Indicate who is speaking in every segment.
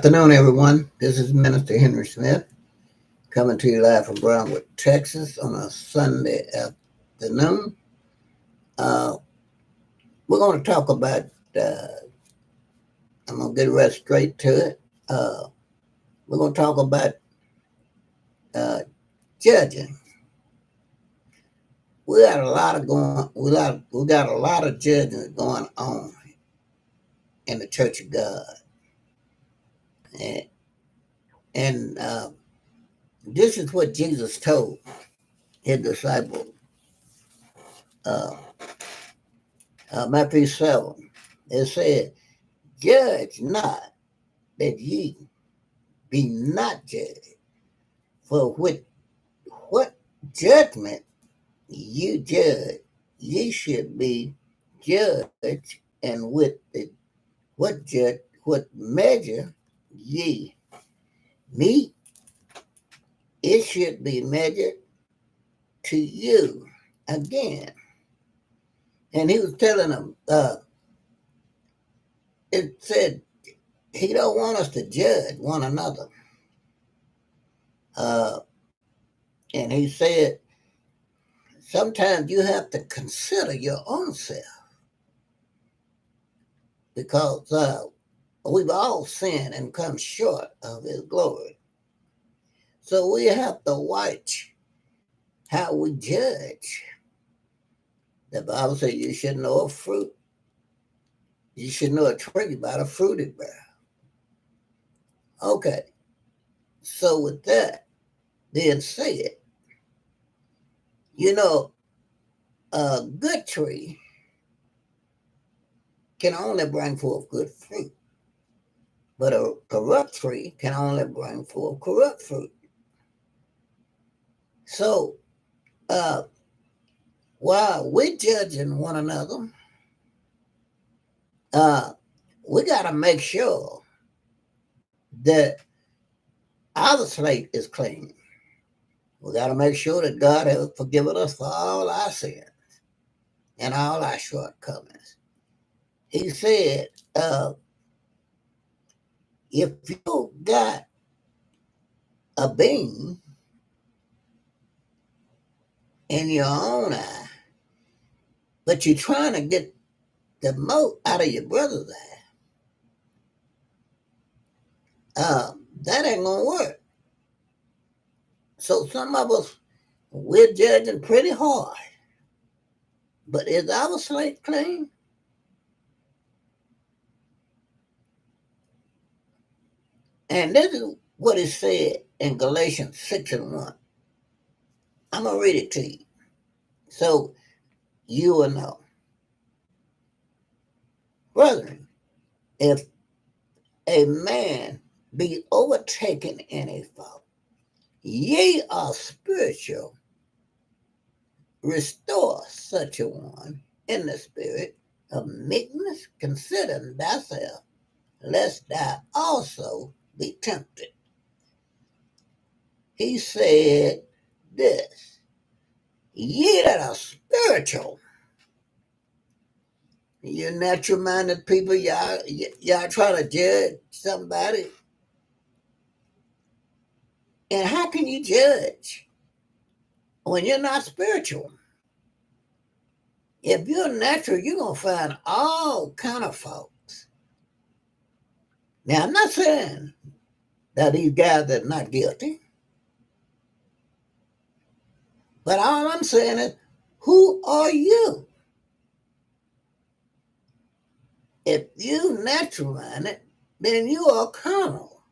Speaker 1: afternoon, everyone. This is Minister Henry Smith coming to you live from Brownwood, Texas on a Sunday afternoon. Uh, we're going to talk about, I'm going to get right straight to it. We're going to talk about uh, judging. We got a lot of judging going on in the Church of God. And, and this is what Jesus told his disciples. Uh, Matthew 7, it said, "Judge not, that ye be not judged. For with what judgment you judge, ye should be judged, and with what measure ye meet, it should be measured to you." Again, and he was telling them, it said he don't want us to judge one another. Uh, and he said, sometimes you have to consider your own self because we've all sinned and come short of his glory. So we have to watch how we judge. The Bible says you should know a fruit. You should know a tree by the fruit it bears. Okay. So with that being said, you know, a good tree can only bring forth good fruit, but a corrupt tree can only bring forth corrupt fruit. So uh, while we're judging one another, uh, we got to make sure that our slate is clean. We got to make sure that God has forgiven us for all our sins and all our shortcomings. He said, if you got a beam in your own eye, but you're trying to get the mote out of your brother's eye, that ain't going to work. So some of us, we're judging pretty hard. But is our slate clean? And this is what it said in Galatians 6:1. I'm going to read it to you so you will know. Brethren, if a man be overtaken in a fault, ye are spiritual, restore such a one in the spirit of meekness, considering thyself, lest thou also be tempted. He said this, ye that are spiritual, you natural minded people, y'all try to judge somebody. And how can you judge when you're not spiritual? If you're natural, you're gonna find all kind of faults. Now I'm not saying that these guys are not guilty, but all I'm saying is, who are you? If you natural minded, then you are carnal.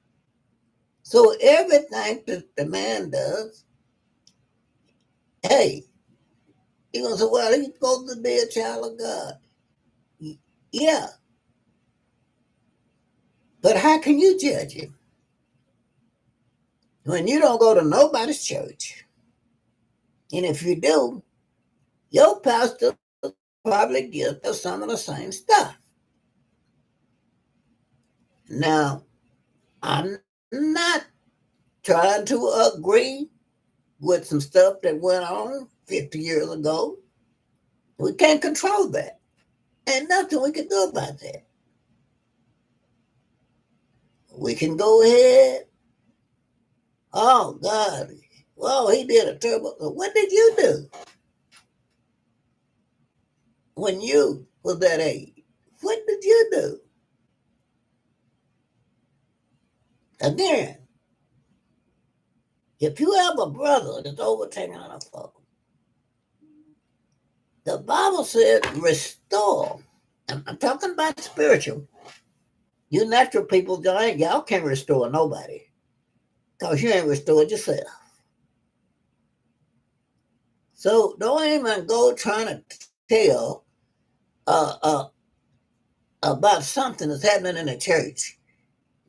Speaker 1: So everything that the man does, hey, you're gonna say, well, he's supposed to be a child of God. Yeah. But how can you judge him when you don't go to nobody's church? And if you do, your pastor probably guilty of some of the same stuff. Now, I'm not trying to agree with some stuff that went on 50 years ago. We can't control that. Ain't nothing we can do about that. we can go ahead. Oh, God. Well, he did a terrible. What did you do when you was that age? What did you do? Again, if you have a brother that's overtaken on a fault, the Bible said restore. I'm talking about spiritual. You natural people, y'all can't restore nobody because you ain't restored yourself. So don't even go trying to tell uh, uh, about something that's happening in the church,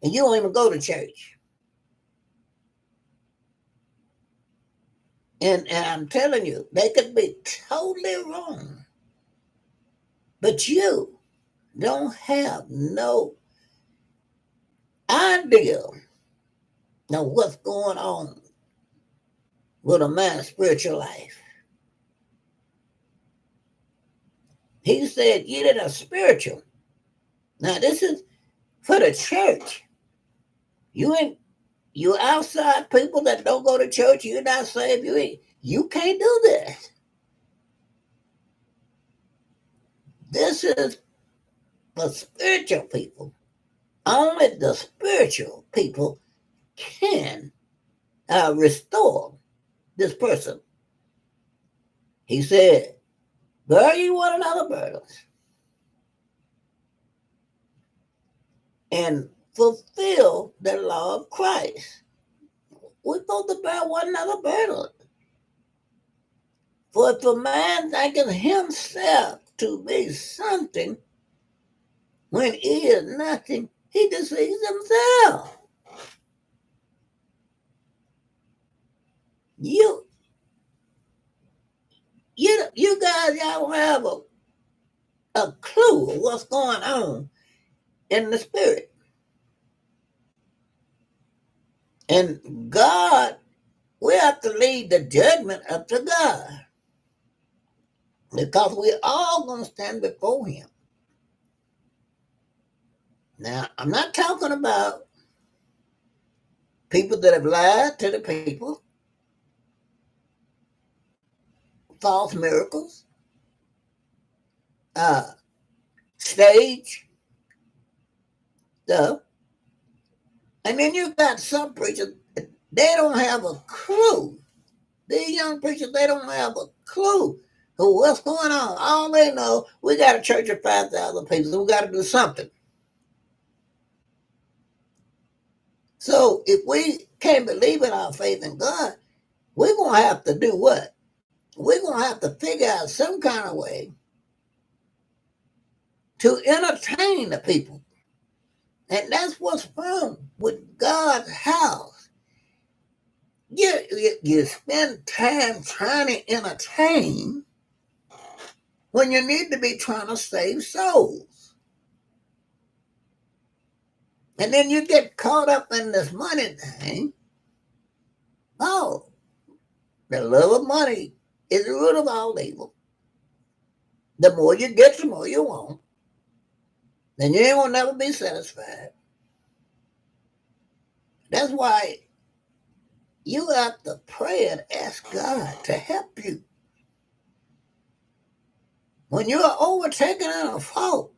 Speaker 1: and you don't even go to church. And I'm telling you, they could be totally wrong, but you don't have no idea of what's going on with a man's spiritual life. He said, "Ye that are spiritual." Now this is for the church. You outside people that don't go to church. You're not saved. You can't do that. This is for spiritual people. Only the spiritual people can restore this person. He said, "Bear ye one another burdens and fulfill the law of Christ." We're supposed to bear one another burden. For if a man thinketh himself to be something when he is nothing, he deceives himself. You you guys, y'all don't have a clue of what's going on in the spirit. And God, we have to leave the judgment up to God. Because we're all going to stand before him. Now, I'm not talking about people that have lied to the people, false miracles, stage stuff. And then you got some preachers, they don't have a clue. These young preachers, they don't have a clue of what's going on. All they know, we got a church of 5,000 people, so we got to do something. So if we can't believe in our faith in God, we're going to have to do what? We're going to have to figure out some kind of way to entertain the people. And that's what's wrong with God's house. You spend time trying to entertain when you need to be trying to save souls. And then you get caught up in this money thing. Oh, the love of money is the root of all evil. The more you get, the more you want. Then you ain't gonna never be satisfied. That's why you have to pray and ask God to help you. When you are overtaken in a fault,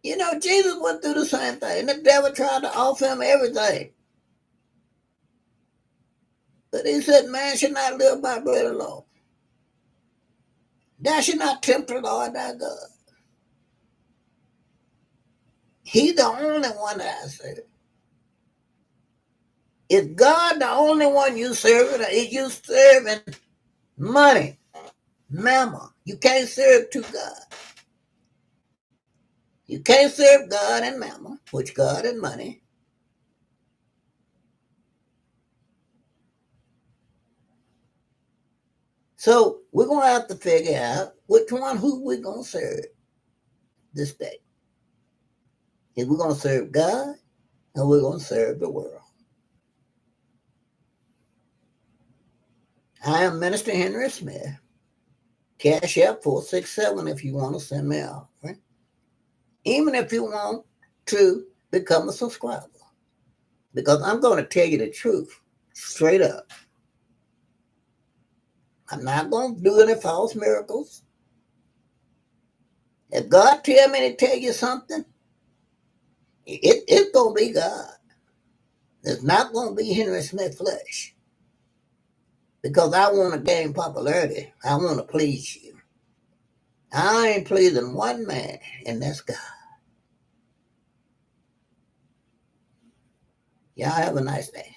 Speaker 1: you know, Jesus went through the same thing. The devil tried to offer him everything. But he said, man should not live by bread alone. Thou should not tempt the Lord thy God. He's the only one that I serve. Is God the only one you serve? Is you serving money, mammon? You can't serve two gods. You can't serve God and mammon, which God and money. So we're going to have to figure out which one, who we're going to serve this day. Is we're going to serve God or we're going to serve the world? I am Minister Henry Smith. Cash App 467 if you want to send me an offering. Even if you want to become a subscriber. Because I'm going to tell you the truth, straight up. I'm not going to do any false miracles. If God tell me to tell you something, it's going to be God. It's not going to be Henry Smith flesh. Because I want to gain popularity. I want to please you. I ain't pleasing one man, and that's God. Y'all have a nice day.